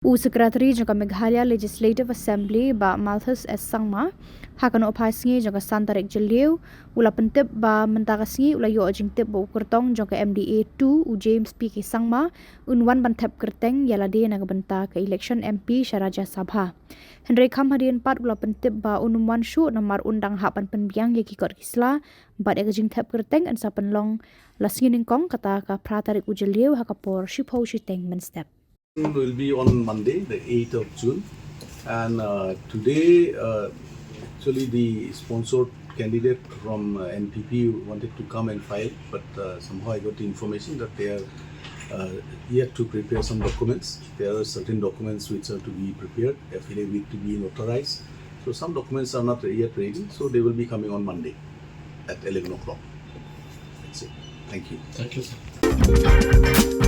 Secretary jangka Meghalaya Legislative Assembly ba Malthus S. Sangma hakan opai Sngi jangka Santarik Jeliu ula pentip ba mentaka Sngi ula yo jing tip ba Kyrtong jangka MDA 2 u James P. K. Sangma unwan ban Thep Kyrteng yalade naga benta ke election MP Syaraja Sabha. Henry Kam hadian pat ula pentip ba unumwan syu namar undang hapan Pynbiang yaki Khuborkhasi bat ega jing Thep Kyrteng an sapen long la Sngi Nyngkong kata ka pratarik u Jeliu hakapor shipho shiteng menstep. Will be on Monday, the 8th of June, and today actually the sponsored candidate from NPP wanted to come and file, but somehow I got the information that they are yet to prepare some documents. There are certain documents which are to be prepared, affidavit to be notarized. So some documents are not yet ready, so they will be coming on Monday at 11 o'clock. That's it. Thank you. Thank you, sir.